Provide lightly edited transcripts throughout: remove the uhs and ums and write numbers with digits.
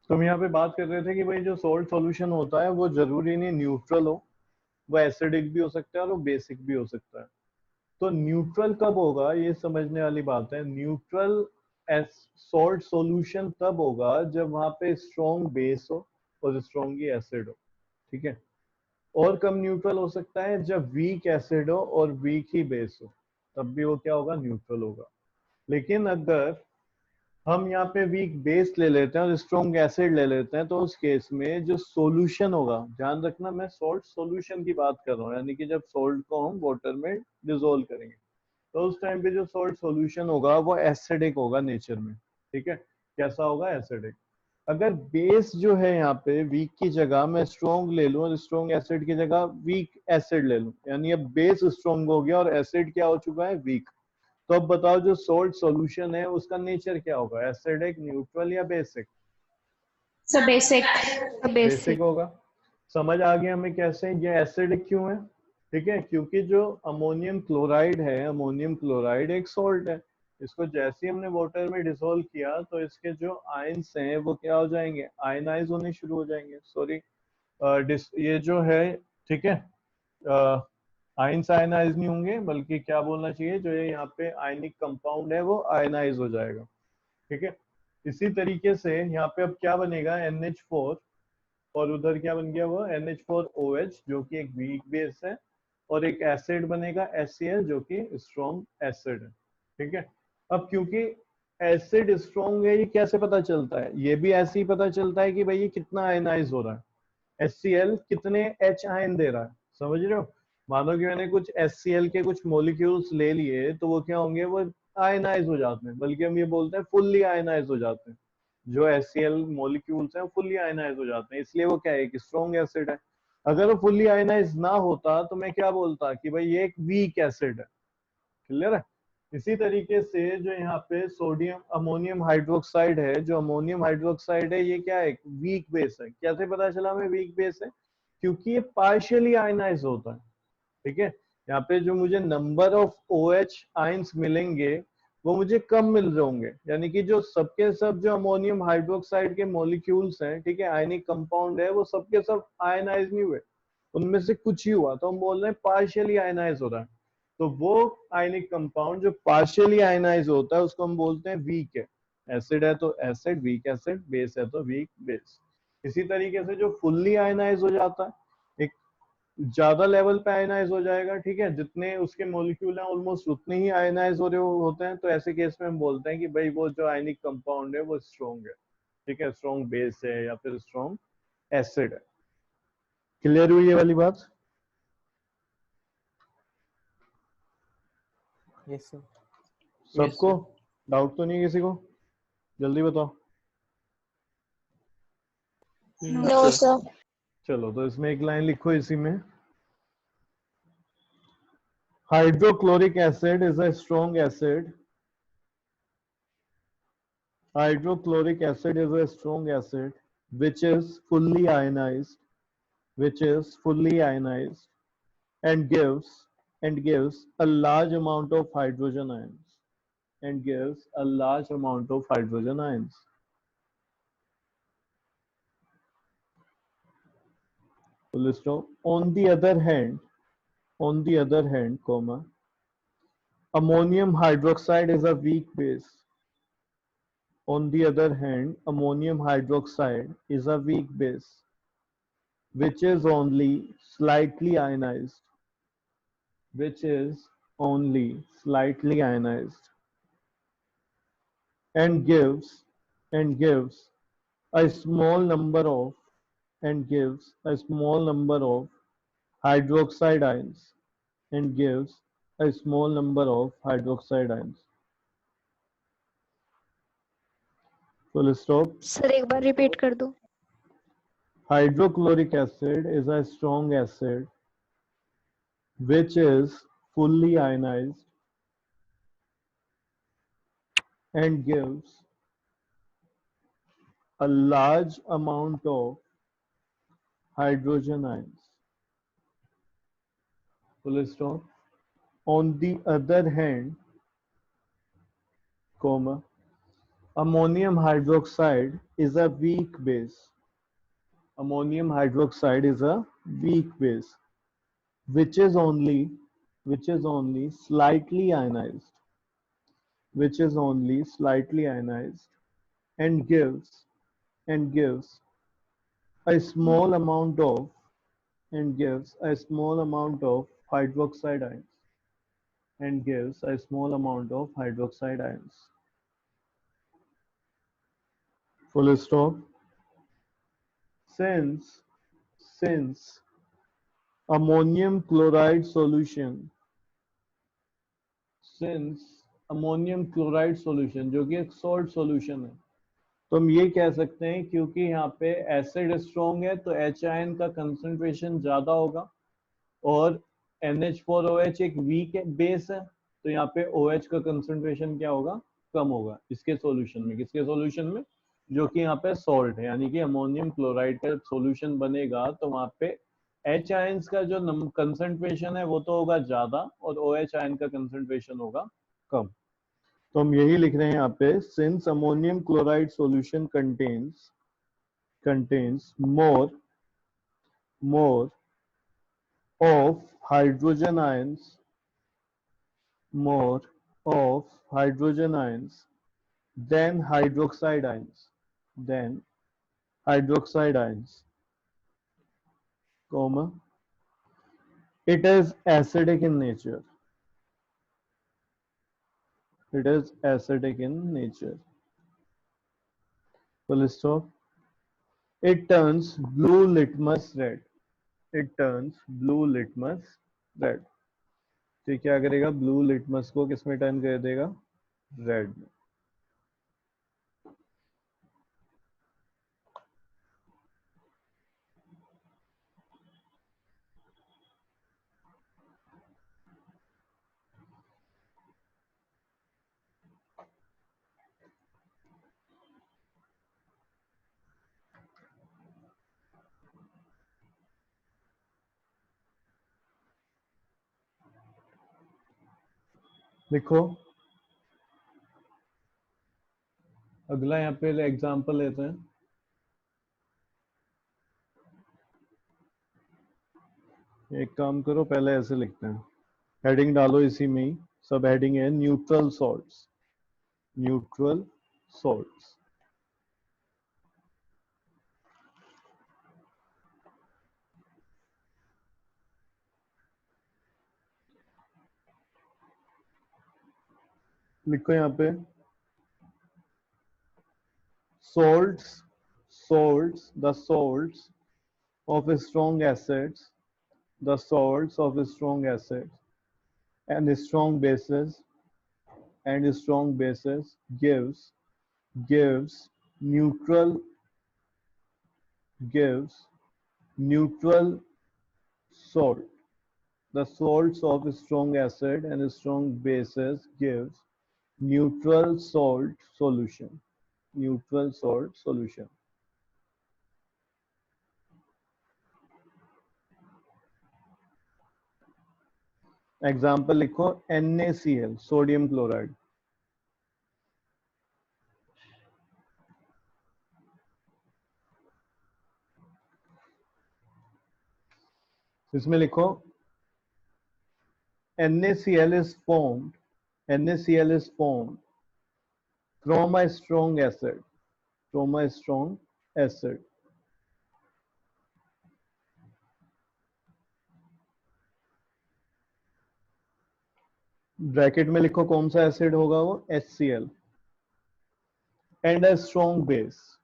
तो हम यहाँ पे बात कर रहे थे कि भाई जो सॉल्ट सॉल्यूशन होता है वो जरूरी नहीं न्यूट्रल हो, वो एसिडिक भी हो सकता है और वो बेसिक भी हो सकता है। तो न्यूट्रल कब होगा ये समझने वाली बात है। न्यूट्रल सॉल्ट सॉल्यूशन तब होगा जब वहां पे स्ट्रॉन्ग बेस हो और स्ट्रॉन्ग ही एसिड हो, ठीक है। और कम न्यूट्रल हो सकता है जब वीक एसिड हो और वीक ही बेस हो, तब भी वो क्या होगा, न्यूट्रल होगा। लेकिन अगर हम यहाँ पे वीक बेस ले लेते हैं और स्ट्रॉन्ग एसिड ले लेते हैं तो उस केस में जो सॉल्यूशन होगा, ध्यान रखना मैं सॉल्ट सॉल्यूशन की बात कर रहा हूँ, यानी कि जब सॉल्ट को हम वाटर में डिसोल्व करेंगे तो उस टाइम पे जो सॉल्ट सॉल्यूशन होगा वो एसिडिक होगा नेचर में, ठीक है। कैसा होगा, एसिडिक। अगर बेस जो है यहाँ पे वीक की जगह मैं स्ट्रॉन्ग ले लूं और स्ट्रॉन्ग एसिड की जगह वीक एसिड ले लूं, यानी अब बेस स्ट्रॉन्ग हो गया और एसिड क्या हो चुका है, वीक। तो अब बताओ जो सॉल्ट सॉल्यूशन है उसका नेचर क्या होगा, एसिडिक, न्यूट्रल या बेसिक? सब बेसिक। बेसिक होगा। समझ आ गया हमें कैसे ये एसिडिक क्यों है, ठीक है। क्योंकि जो अमोनियम क्लोराइड है, अमोनियम क्लोराइड एक सॉल्ट है। इसको जैसे ही हमने वाटर में डिसोल्व किया तो इसके जो आयंस हैं वो क्या हो जाएंगे, आयनाइज होने शुरू हो जाएंगे। सॉरी, ये जो है, ठीक है, आयंस आयनाइज नहीं होंगे, बल्कि क्या बोलना चाहिए, जो ये यहाँ पे आयनिक कंपाउंड है वो आयनाइज हो जाएगा, ठीक है। इसी तरीके से यहाँ पे अब क्या बनेगा, NH4, और उधर क्या बन गया, वो NH4OH जो कि एक वीक बेस है, और एक एसिड बनेगा HCl जो कि स्ट्रॉन्ग एसिड है, ठीक है। अब क्योंकि एसिड स्ट्रॉन्ग है, ये कैसे पता चलता है, ये भी ऐसे ही पता चलता है कि भाई ये कितना आयनाइज हो रहा है, HCl कितने H आयन दे रहा है, समझ रहे हो। मानो कि मैंने कुछ HCl के कुछ मॉलिक्यूल्स ले लिए तो वो क्या होंगे, वो आयनाइज हो जाते हैं, बल्कि हम ये बोलते हैं फुल्ली आयनाइज हो जाते हैं। जो HCl मॉलिक्यूल्स हैं फुल्ली आयनाइज हो जाते हैं, इसलिए वो क्या है, एक स्ट्रॉन्ग एसिड है। अगर वो फुल्ली आयनाइज ना होता तो मैं क्या बोलता कि भाई ये एक वीक एसिड है। क्लियर है। इसी तरीके से जो यहाँ पे सोडियम अमोनियम हाइड्रोक्साइड है, जो अमोनियम हाइड्रोक्साइड है ये क्या है, वीक बेस है। कैसे पता चला हमें वीक बेस है, क्योंकि ये पार्शियली आयनाइज होता है, ठीक है। यहाँ पे जो मुझे नंबर ऑफ OH आयंस मिलेंगे वो मुझे कम मिल रहे होंगे, यानी कि जो सबके सब जो अमोनियम हाइड्रोक्साइड के मॉलिक्यूल्स हैं, ठीक है, आयनिक कंपाउंड है, वो सबके सब आयनाइज नहीं हुए, उनमें से कुछ ही हुआ, तो हम बोल रहे हैं पार्शियली आयनाइज हो रहा है। तो वो आयनिक कंपाउंड जो पार्शियली आयनाइज होता है उसको हम बोलते हैं वीक है। एसिड है तो एसिड, वीक एसिड, बेस है तो वीक बेस। इसी तरीके से जो फुल्ली आयनाइज हो जाता है, एक ज्यादा लेवल पे आयनाइज हो जाएगा, ठीक है, जितने उसके मॉलिक्यूल हैं ऑलमोस्ट उतने ही आयनाइज हो रहे होते हैं, तो ऐसे केस में हम बोलते हैं कि भाई वो जो आयनिक कंपाउंड है वो स्ट्रॉन्ग है, ठीक है, स्ट्रॉन्ग बेस है या फिर स्ट्रॉन्ग एसिड है। क्लियर हुई ये वाली बात? Yes sir. सबको डाउट तो नहीं किसी को? जल्दी बताओ। No sir. चलो तो इसमें एक लाइन लिखो इसी में, hydrochloric acid is a strong acid. Hydrochloric acid is a strong acid which is fully ionized, which is fully ionized and gives a large amount of hydrogen ions and gives a large amount of hydrogen ions. Full stop. On the other hand, comma, ammonium hydroxide is a weak base. On the other hand, ammonium hydroxide is a weak base which is only slightly ionized, which is only slightly ionized and gives a small number of hydroxide ions and gives a small number of hydroxide ions. Full stop. Sir एक बार repeat कर दो। Hydrochloric acid is a strong acid which is fully ionized and gives a large amount of hydrogen ions. Full stop. On the other hand, comma, Ammonium hydroxide is a weak base. Ammonium hydroxide is a weak base which is only slightly ionized, which is only slightly ionized and gives a small amount of hydroxide ions and gives a small amount of hydroxide ions. Full stop. Since ammonium chloride solution since ammonium chloride solution जो कि एक salt solution है, तो हम ये कह सकते हैं क्योंकि यहाँ पे एसिड स्ट्रॉन्ग है तो एच आयन का कंसंट्रेशन ज्यादा होगा और NH4OH एक वीक बेस है तो यहाँ पे OH का कंसंट्रेशन क्या होगा, कम होगा इसके सॉल्यूशन में। किसके सॉल्यूशन में? जो कि यहाँ पे सॉल्ट है, यानी कि अमोनियम क्लोराइड का सॉल्यूशन बनेगा तो वहां पे H आयंस का जो कंसंट्रेशन है वो तो होगा ज्यादा और OH आयन का कंसंट्रेशन होगा कम। तो हम यही लिख रहे हैं यहाँ पे, since ammonium chloride solution contains more of hydrogen ions more of hydrogen ions than hydroxide ions, comma, it is acidic in nature. It is acidic in nature. Full stop. It turns blue litmus red. It turns blue litmus red. तो क्या करेगा? Blue litmus को किस में turn कर देगा? Red में। देखो अगला यहाँ पे एग्जांपल लेते हैं। एक काम करो, पहले ऐसे लिखते हैं, हेडिंग डालो इसी में ही, सब हेडिंग है न्यूट्रल सॉल्ट्स। न्यूट्रल सॉल्ट्स लिखो यहाँ पे, salts the salts of strong acids the salts of strong acids and strong bases gives neutral gives neutral salt. The salts of strong acid and strong bases gives neutral salt solution. Neutral salt solution. Example लिखो, NaCl sodium chloride. इसमें लिखो NaCl is formed from a strong acid bracket में लिखो कौन सा acid होगा वो, HCl, and a strong base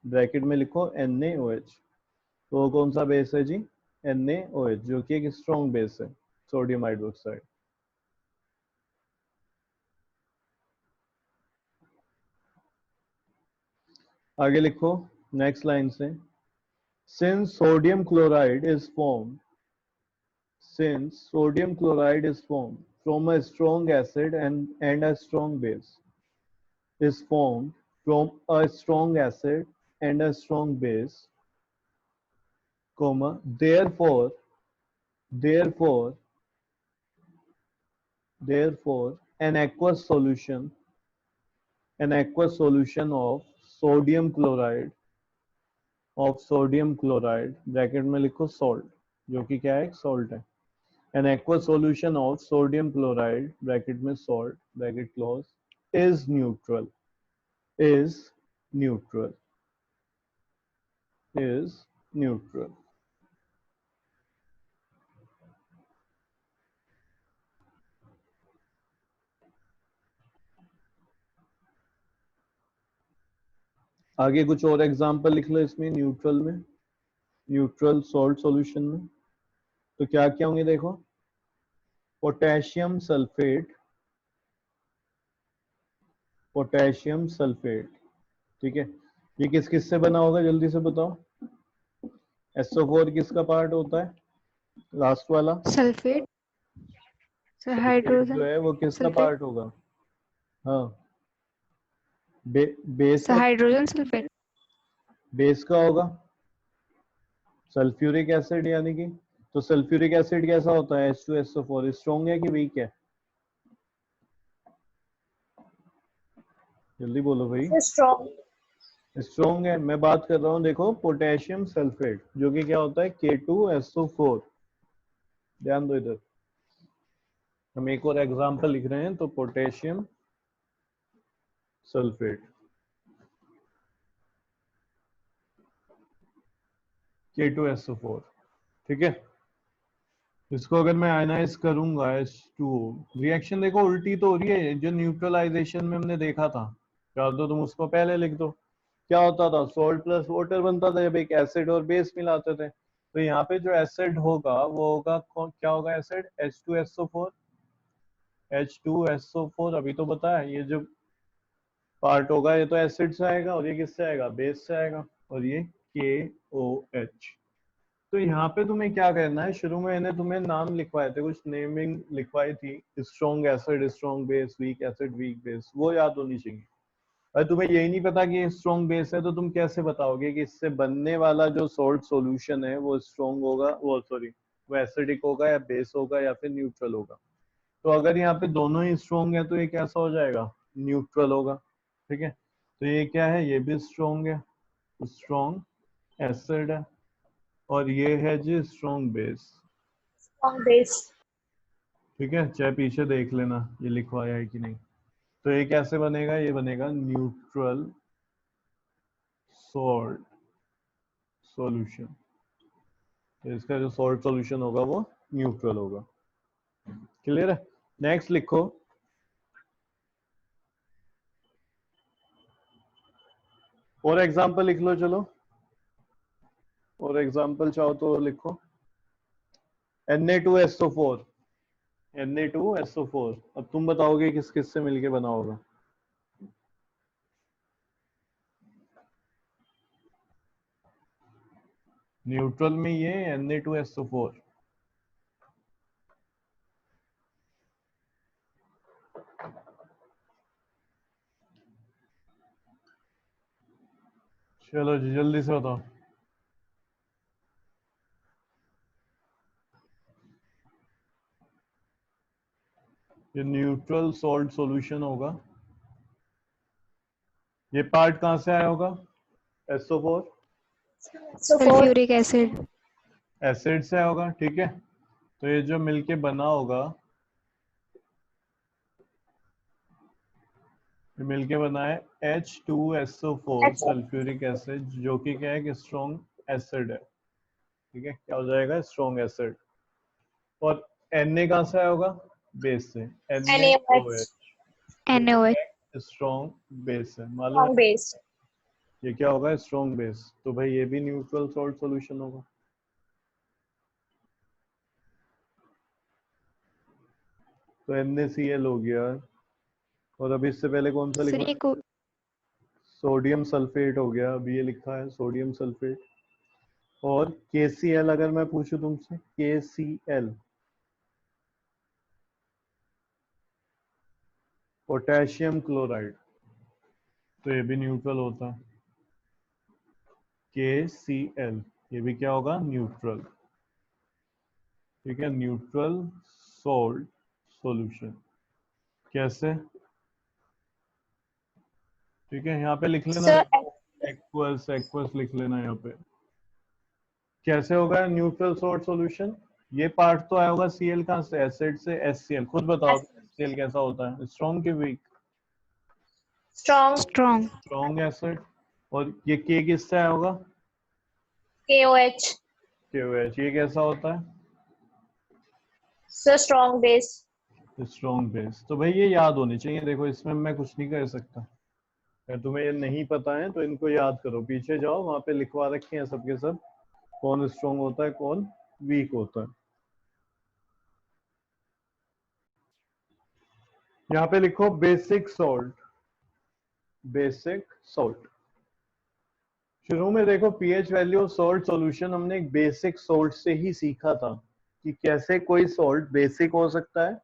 bracket में लिखो NaOH। तो वो कौन सा बेस है जी? NaOH, जो कि एक स्ट्रॉन्ग बेस है सोडियम हाइड्रोक्साइड। आगे लिखो नेक्स्ट लाइन से, since sodium chloride is formed from a strong acid and a strong base is formed from a strong acid and a strong base, comma, therefore an aqueous solution an aqueous solution of sodium chloride bracket में लिखो salt, जो कि क्या है, एक salt है. An aqueous solution of sodium chloride bracket में salt bracket close is neutral is neutral is neutral. आगे कुछ और एग्जांपल लिख लो इसमें न्यूट्रल में, न्यूट्रल सॉल्ट सॉल्यूशन में. तो क्या क्या होंगे देखो, पोटेशियम सल्फेट, पोटेशियम सल्फेट, ठीक है. ये किस किस से बना होगा जल्दी से बताओ. SO4 किसका पार्ट होता है, लास्ट वाला सल्फेट, सल्फेट हाइड्रोजन जो है वो किसका सल्फेट, पार्ट होगा. हाँ, बेस का, हाइड्रोजन सल्फेट, बेस का होगा सल्फ्यूरिक एसिड यानी कि. तो सल्फ्यूरिक एसिड कैसा होता है, H2SO4, स्ट्रॉन्ग है कि वीक है, जल्दी बोलो भाई. स्ट्रॉन्ग, स्ट्रॉन्ग है. मैं बात कर रहा हूँ देखो पोटेशियम सल्फेट, जो कि क्या होता है K2SO4. ध्यान दो इधर, हम एक और एग्जांपल लिख रहे हैं. तो पोटेशियम सल्फेट K2SO4, ठीक है. इसको अगर मैं आयनाइज करूंगा H2O, रिएक्शन देखो उल्टी तो हो रही है. जो न्यूट्रलाइजेशन में हमने देखा था, या तो तुम उसको पहले लिख दो. क्या होता था, सॉल्ट प्लस वाटर बनता था जब एक एसिड और बेस मिलाते थे. तो यहाँ पे जो एसिड होगा वो होगा क्या होगा एसिड, H2SO4. H2SO4 अभी तो बताया, ये जो पार्ट होगा ये तो एसिड से आएगा, और ये किससे आएगा, बेस से आएगा. और ये KOH. तो यहाँ पे तुम्हें क्या करना है, शुरू में मैंने तुम्हें नाम लिखवाए थे, कुछ नेमिंग लिखवाई थी, strong acid, strong base, weak acid, weak base, वो याद होनी चाहिए. अगर तुम्हें यही नहीं पता कि स्ट्रॉन्ग बेस है, तो तुम कैसे बताओगे कि इससे बनने वाला जो सॉल्ट सॉल्यूशन है वो स्ट्रॉन्ग होगा, वो सॉरी वो एसिडिक होगा या बेस होगा या फिर न्यूट्रल होगा. तो अगर यहाँ पे दोनों ही स्ट्रॉन्ग है तो ये कैसा हो जाएगा, न्यूट्रल होगा. ठीक है. तो ये क्या है, ये भी स्ट्रॉन्ग है, स्ट्रॉन्ग एसिड है. और ये है G strong base. Strong base, ठीक है, चाहे पीछे देख लेना ये लिखवाया है कि नहीं. तो ये कैसे बनेगा, ये बनेगा न्यूट्रल सॉल्ट सॉल्यूशन. तो इसका जो सॉल्ट सॉल्यूशन होगा वो न्यूट्रल होगा. क्लियर है. नेक्स्ट लिखो, और एग्जांपल लिख लो. चलो और एग्जांपल चाहो तो लिखो. Na2SO4, Na2SO4. अब तुम बताओगे किस किस से मिलके बना होगा. न्यूट्रल में ये Na2SO4. चलो जी जल्दी से बताओ. ये न्यूट्रल सॉल्ट सॉल्यूशन होगा. ये पार्ट कहां से आया होगा, SO4 सल्फ्यूरिक एसिड, एसिड से आया होगा. ठीक है. तो ये जो मिलके बना होगा, ये मिलके बना है H2SO4 सल्फ्यूरिक एसिड, जो कि क्या है कि स्ट्रॉन्ग एसिड है. ठीक है, क्या हो जाएगा, स्ट्रॉन्ग एसिड. और Na कहां से आया होगा, बेस से. NaOH, NaOH जो NaOH, स्ट्रॉन्ग बेस है, मालूम स्ट्रॉन्ग है. बेस, ये क्या होगा, स्ट्रॉन्ग बेस. तो भाई ये भी न्यूट्रल सॉल्ट सॉल्यूशन होगा. तो NaCl हो गया. और अभी इससे पहले कौन सा लिखा, सर एक सोडियम सल्फेट हो गया. अभी ये लिखा है सोडियम सल्फेट. और KCl अगर मैं पूछूं तुमसे, KCl पोटेशियम क्लोराइड, तो ये भी न्यूट्रल होता है. KCl ये भी क्या होगा, न्यूट्रल. ठीक है, न्यूट्रल सॉल्ट सॉल्यूशन. कैसे, ठीक है, यहाँ पे लिख लेना, Sir, एक्वस एक्वस लिख लेना यहाँ पे। कैसे होगा न्यूट्रल सॉल्ट सॉल्यूशन? ये पार्ट तो आया होगा Cl कहाँ से, एसिड से, HCl। खुद बताओ HCl कैसा होता है, स्ट्रॉन्ग की weak? strong. Strong. Strong acid. और ये K किससे आया होगा? KOH. KOH। ये कैसा होता है? Sir, strong base. Strong base. तो भाई ये याद होनी चाहिए, देखो इसमें मैं कुछ नहीं कर सकता। अगर तुम्हें ये नहीं पता है तो इनको याद करो, पीछे जाओ, वहां पे लिखवा रखे हैं सबके सब, कौन स्ट्रॉन्ग होता है कौन वीक होता है। यहाँ पे लिखो बेसिक सॉल्ट। Basic salt. शुरू में देखो pH value of salt solution हमने एक बेसिक सॉल्ट से ही सीखा था कि कैसे कोई सॉल्ट बेसिक हो सकता है,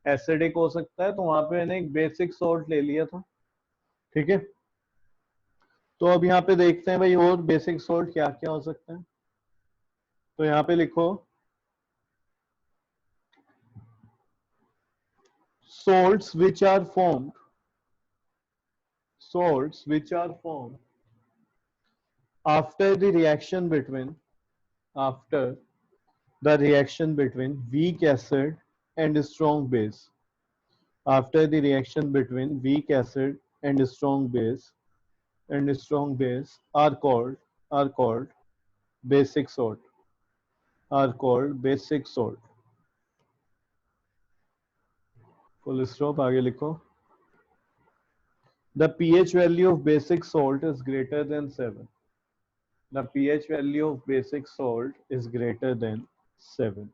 एसिडिक हो सकता है। तो वहां पे मैंने एक बेसिक सॉल्ट ले लिया था। ठीक है, तो अब यहाँ पे देखते हैं भाई और बेसिक सॉल्ट क्या क्या हो सकता है। तो यहाँ पे लिखो salts which are formed, salts which are formed after the reaction between, after the reaction between weak acid and strong base, after the reaction between weak acid and strong base are called basic salt, are called basic salt। Full stop, आगे लिखो। The pH value of basic salt is greater than 7. The pH value of basic salt is greater than 7.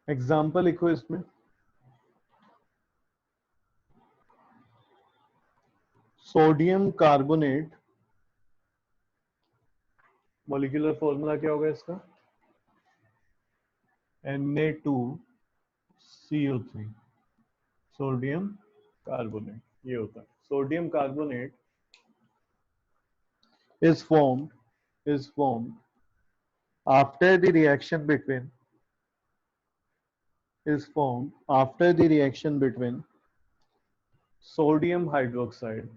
Example लिखो इसमें। Sodium carbonate, molecular formula क्या होगा इसका? Na2CO3। Sodium carbonate ये होता है। Sodium carbonate is formed after the reaction between, is formed after the reaction between sodium hydroxide,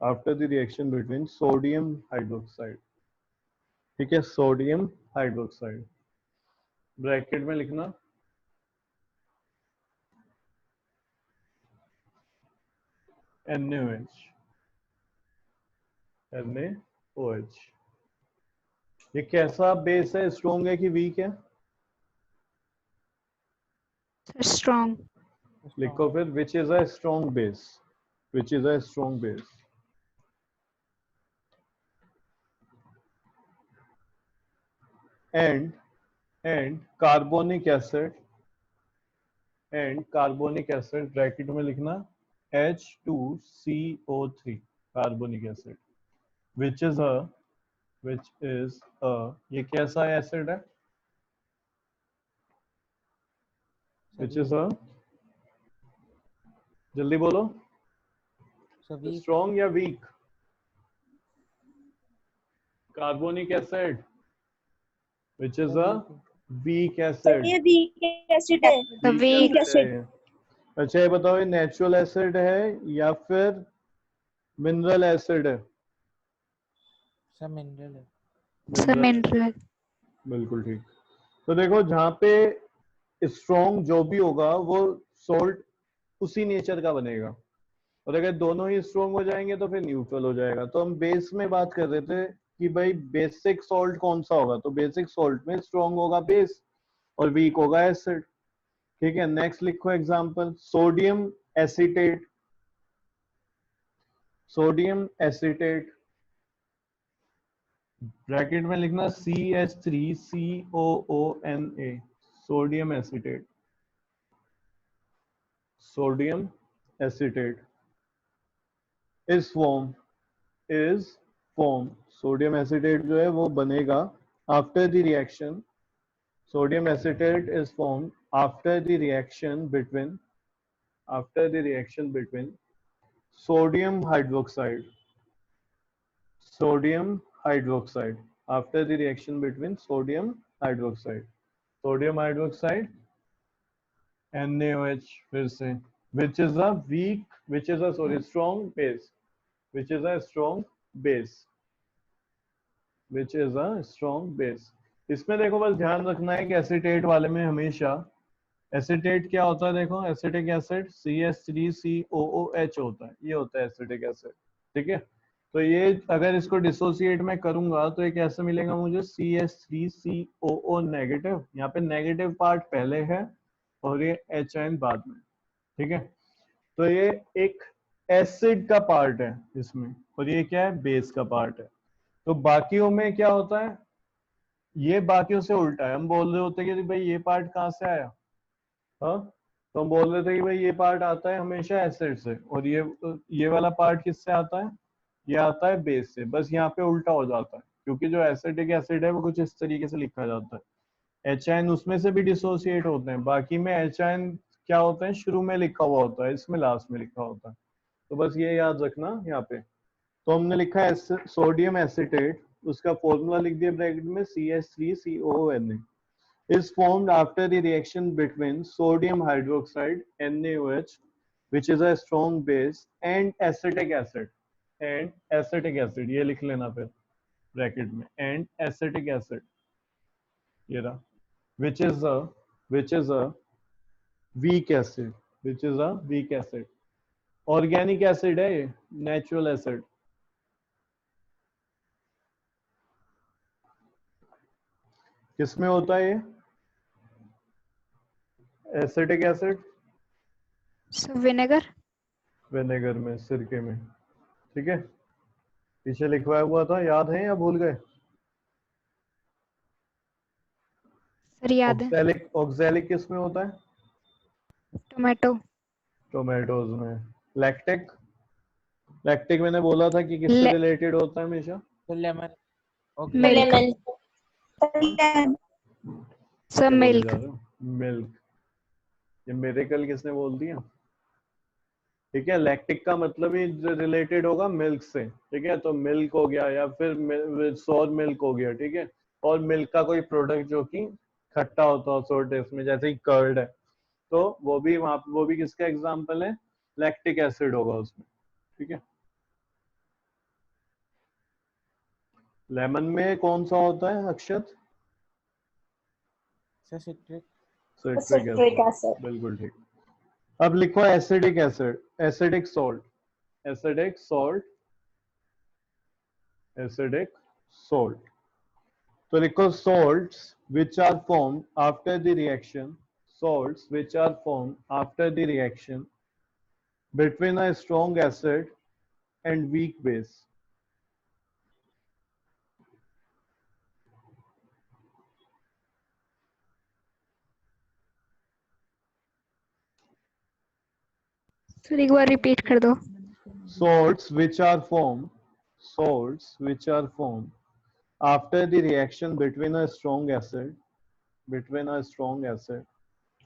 after the reaction between sodium hydroxide। ठीक है, सोडियम हाइड्रोक्साइड, ब्रैकेट में लिखना NaOH, NaOH। ये कैसा बेस है, स्ट्रॉन्ग है कि वीक है? Strong. लिखो फिर, विच is a strong base, which is a strong base. And carbonic acid, and carbonic acid bracket में लिखना H2CO3, carbonic acid. Which is a, which is अ, ये कैसा एसिड है? विच इज अ, जल्दी बोलो, स्ट्रॉन्ग या weak? Carbonic acid, which is a weak acid. ये weak acid है. Weak acid. अच्छा ये बताओ, ये नेचुरल एसिड है या फिर मिनरल एसिड है? सब मिनरल है। Some mineral. बिल्कुल ठीक। तो देखो जहाँ पे स्ट्रॉन्ग जो भी होगा वो सॉल्ट उसी नेचर का बनेगा, और अगर दोनों ही स्ट्रॉन्ग हो जाएंगे तो फिर न्यूट्रल हो जाएगा। तो हम बेस में बात कर रहे थे कि भाई बेसिक सॉल्ट कौन सा होगा, तो बेसिक सॉल्ट में स्ट्रॉन्ग होगा बेस और वीक होगा एसिड। ठीक है, नेक्स्ट लिखो example, sodium acetate, sodium acetate bracket में लिखना CH3COONA, sodium acetate, sodium acetate is form, sodium acetate जो है वो बनेगा after the reaction, sodium acetate is form after the reaction between, after the reaction between sodium hydroxide, sodium hydroxide after the reaction between sodium hydroxide NaOH फिर से which is a strong base which is a strong base इसमें देखो बस ध्यान रखना है कि acetate वाले में हमेशा एसीटेट क्या होता है, देखो एसिटिक एसिड CH3COOH होता है, ये होता है एसिटिक एसिड, ठीक है। तो ये अगर इसको डिसोसिएट में करूंगा तो ये कैसे मिलेगा मुझे, CH3COO नेगेटिव, यहाँ पे नेगेटिव पार्ट पहले है और ये H बाद में, ठीक है। तो ये एक एसिड का पार्ट है इसमें और ये क्या है, बेस का पार्ट है। तो बाकियों में क्या होता है, ये बाकियों से उल्टा है, हम बोल रहे होते हैं कि भाई ये पार्ट कहाँ से आया, हाँ, तो हम बोल रहे थे कि भाई ये पार्ट आता है हमेशा एसिड से और ये वाला पार्ट किससे आता है, ये आता है बेस से। बस यहाँ पे उल्टा हो जाता है क्योंकि जो एसिटिक एसिड है वो कुछ इस तरीके से लिखा जाता है, H उसमें से भी डिसोसिएट होते हैं, बाकी में H क्या होता है, शुरू में लिखा हुआ होता है, इसमें लास्ट में लिखा होता है। तो बस ये याद रखना यहाँ पे। तो हमने लिखा है सोडियम एसिटेट, उसका फॉर्मूला लिख दिया ब्रैकेट में CH3COONA is formed after the reaction between sodium hydroxide NaOH which is a strong base and acetic acid ये लिख लेना फिर ब्रैकेट में, and acetic acid ये रहा, which is a weak acid organic acid है ये, नेचुरल एसिड। किसमें होता है ये एसिटिक एसिड, विनेगर में, सिरके में, ठीक है। पीछे लिखवाया हुआ था, याद है या भूल गए? सर याद है। ऑक्सैलिक किसमें होता है, टोमेटोज में। लैक्टिक मैंने बोला था कि किससे रिलेटेड होता है हमेशा, तो लेमन सर मिल्क ये मिरेकल किसने बोल दिया, ठीक है। लैक्टिक का मतलब ही रिलेटेड होगा मिल्क से, ठीक है। तो मिल्क हो गया या फिर सोर मिल्क हो गया, ठीक है। और मिल्क का कोई प्रोडक्ट जो कि खट्टा होता है सोर टेस्ट में, जैसे कि कर्ड है, तो वो भी किसका एग्जांपल है, लैक्टिक एसिड होगा उसमें, ठीक है। लेमन में कौन सा होता है अक्षत, सिट्रिक एसिड। बिल्कुल ठीक। अब लिखो एसिडिक एसिड, एसिडिक सॉल्ट। तो लिखो salts which are formed after the reaction between a strong acid and weak base। Sir एक बार रिपीट कर दो। salts which are formed after the reaction between a strong acid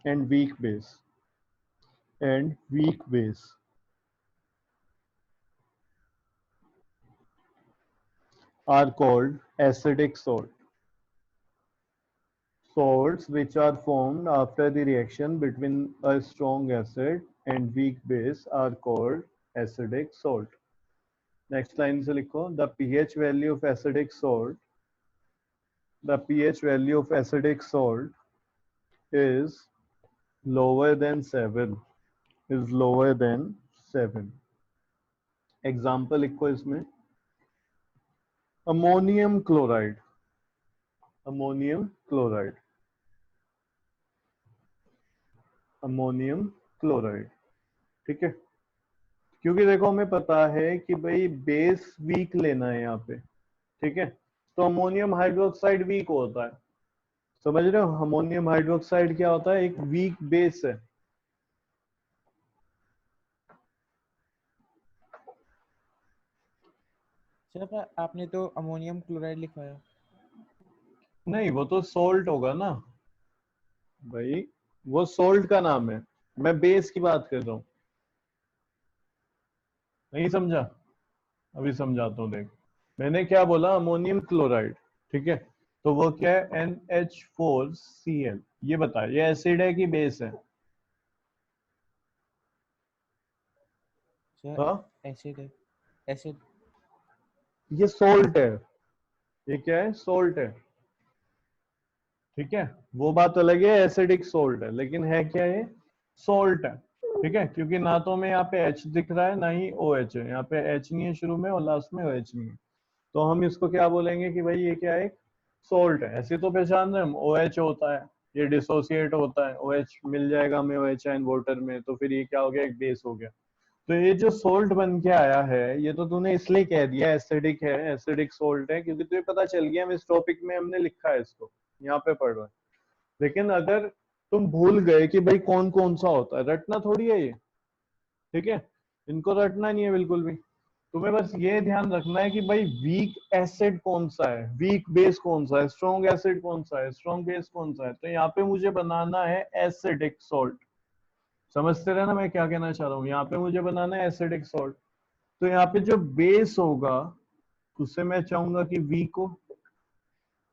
and weak base are called acidic salt. Salts which are formed after the reaction between a strong acid and weak base are called acidic salt. Next line से लिखो, the pH value of acidic salt is lower than 7 Example लिखो इसमें, ammonium chloride, ठीक है। क्योंकि देखो हमें पता है कि भाई बेस वीक लेना है यहाँ पे, ठीक है। तो अमोनियम हाइड्रोक्साइड वीक होता है, समझ रहे हो। अमोनियम हाइड्रोक्साइड क्या होता है, एक वीक बेस है। सर आपने तो अमोनियम क्लोराइड लिखवाया। नहीं, वो तो सोल्ट होगा ना भाई, वो सोल्ट का नाम है, मैं बेस की बात कर रहा हूं। नहीं समझा, अभी समझाता हूँ, देख। मैंने क्या बोला, अमोनियम क्लोराइड, ठीक है। तो वो क्या है, NH4Cl। ये बता, ये एसिड है कि बेस है? सर हाँ, एसिड है, एसिड। ये सोल्ट है। ये क्या है, सोल्ट है, ठीक है। वो बात अलग है, एसिडिक सोल्ट है, लेकिन है क्या ये, सोल्ट है, ठीक है। क्योंकि ना तो में यहाँ पे H दिख रहा है, ना ही OH है। यहाँ पे H नहीं है शुरू में और लास्ट में OH नहीं है। तो हम इसको क्या बोलेंगे कि भाई ये क्या है, सोल्ट है। ऐसे तो पहचान रहे हम, OH होता है, ये डिसोसिएट होता है, OH मिल जाएगा हमें OH आयन वाटर में, तो फिर ये क्या हो गया, एक बेस हो गया। तो ये जो सोल्ट बन के आया है, ये तो तूने इसलिए कह दिया एसिडिक है, एसिडिक सोल्ट है, क्योंकि तुझे पता चल गया हम इस टॉपिक में हमने लिखा है इसको, यहाँ पे पढ़ रहा है। लेकिन अगर तुम भूल गए कि भाई कौन कौन सा होता है, रटना थोड़ी है ये, ठीक है। इनको रटना नहीं है बिल्कुल भी। तुम्हें बस ये ध्यान रखना है कि भाई वीक एसिड कौन सा है, वीक बेस कौन सा है, स्ट्रॉन्ग एसिड कौन सा है, स्ट्रॉन्ग बेस कौन सा है। तो यहाँ पे मुझे बनाना है एसिडिक सॉल्ट। समझते रहे ना मैं क्या कहना चाह रहा हूँ, यहाँ पे मुझे बनाना है एसिडिक सॉल्ट। तो यहाँ पे जो बेस होगा उसे मैं चाहूंगा कि वीक हो,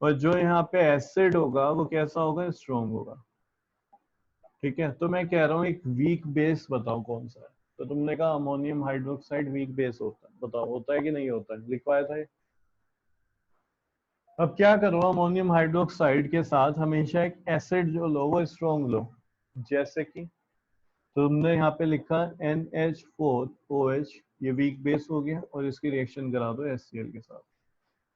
और जो यहाँ पे एसिड होगा वो कैसा होगा, स्ट्रॉन्ग होगा, ठीक है। तो मैं कह रहा हूँ एक वीक बेस बताओ कौन सा है। तो तुमने कहा अमोनियम हाइड्रोक्साइड वीक बेस होता है, बताओ होता है कि नहीं होता है, लिखवाया था ये। अब क्या करो, अमोनियम हाइड्रोक्साइड के साथ हमेशा एक एसिड जो लो वो स्ट्रॉन्ग लो। जैसे कि तुमने यहाँ पे लिखा NH4OH, ये वीक बेस हो गया, और इसकी रिएक्शन करा दो HCl के साथ।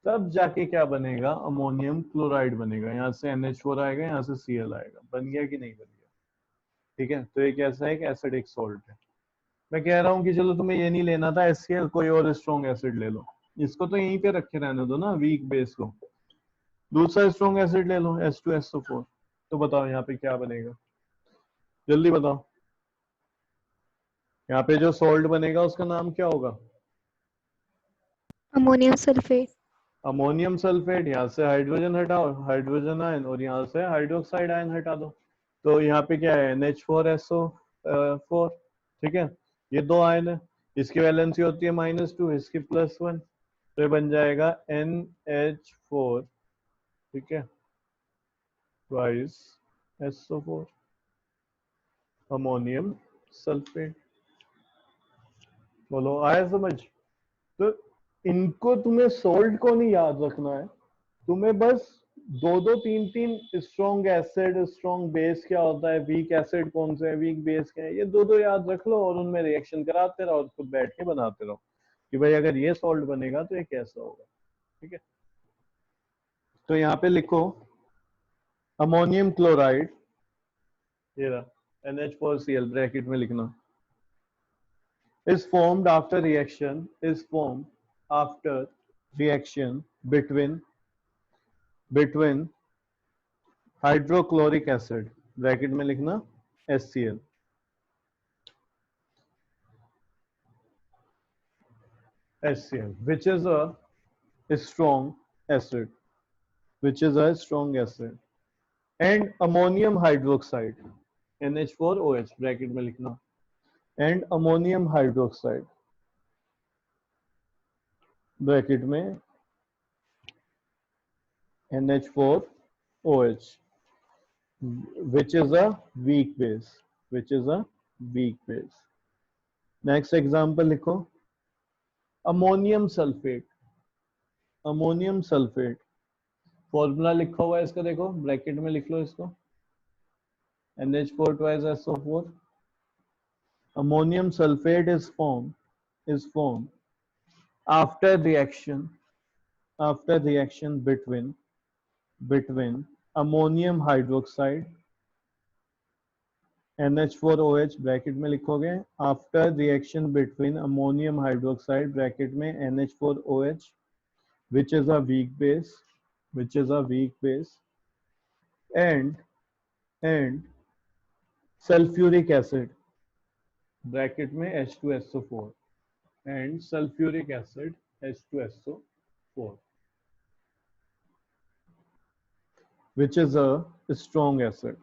तब जाके क्या बनेगा, अमोनियम क्लोराइड बनेगा। यहाँ से NH4 आएगा, यहाँ से Cl आएगा। बन गया कि नहीं बन गया, ठीक है। तो एक ऐसा एक एसिडिक सॉल्ट है। मैं कह रहा हूँ कि चलो तुम्हें ये नहीं लेना था HCl, कोई और स्ट्रॉन्ग एसिड ले लो। इसको तो यहीं पे रखे रहने दो ना, वीक बेस को। दूसरा स्ट्रॉन्ग एसिड ले लो, H2SO4। तो बताओ यहाँ पे क्या बनेगा, जल्दी बताओ। यहाँ पे जो सॉल्ट बनेगा उसका नाम क्या होगा, अमोनियम सल्फेट। Ammonium sulphate. यहाँ से हाइड्रोजन हटाओ, हाइड्रोजन आयन, और यहाँ से हाइड्रोक्साइड आयन हटा दो। तो यहाँ पे क्या है, NH4SO4, ठीक है। ये दो आयन है, इसकी वैलेंसी होती है -2, इसकी +1। तो ये बन जाएगा NH4, ठीक है, ट्वाइस SO4, अमोनियम सल्फेट। बोलो आया समझ। तो इनको तुम्हें सोल्ट को नहीं याद रखना है, तुम्हें बस दो दो तीन तीन स्ट्रॉन्ग एसिड, स्ट्रॉन्ग बेस क्या होता है, वीक एसिड कौन से है, वीक बेस क्या है, ये दो दो याद रख लो, और उनमें रिएक्शन कराते रहो और खुद बैठ के बनाते रहो कि भाई अगर ये सॉल्ट बनेगा तो ये कैसा होगा, ठीक है। तो यहाँ पे लिखो अमोनियम क्लोराइड, ये रहा NH4Cl, ब्रैकेट में लिखना, is formed after reaction between hydrochloric acid, bracket में लिखना HCl, which is a strong acid, and ammonium hydroxide, NH4OH, bracket में लिखना, and ammonium hydroxide, ब्रैकेट में NH4OH, which is a weak base, next example लिखो, ammonium sulphate, formula लिखा हुआ है इसका, देखो ब्रैकेट में लिख लो इसको, NH4 twice SO4। Ammonium sulfate is formed after reaction between ammonium hydroxide, NH4OH, bracket में लिखोगे, after reaction between ammonium hydroxide, bracket में NH4OH, which is a weak base, and sulfuric acid, bracket में H2SO4, and sulfuric acid, H2SO4, which is a strong acid,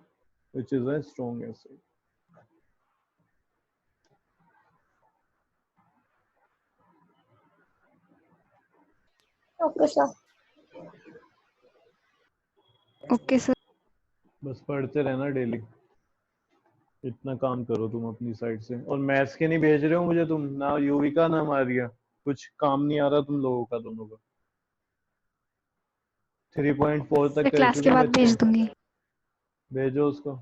okay sir. Okay sir. बस पढ़ते रहना daily, इतना काम करो तुम अपनी साइड से। और मैथ्स के नहीं भेज रहे हो मुझे तुम, ना युविका ना मारिया, कुछ काम नहीं आ रहा तुम लोगों का दोनों का। 3.4 सर तक कर क्लास के चुके बाद बच्चे, भेज दूंगी। भेजो उसको।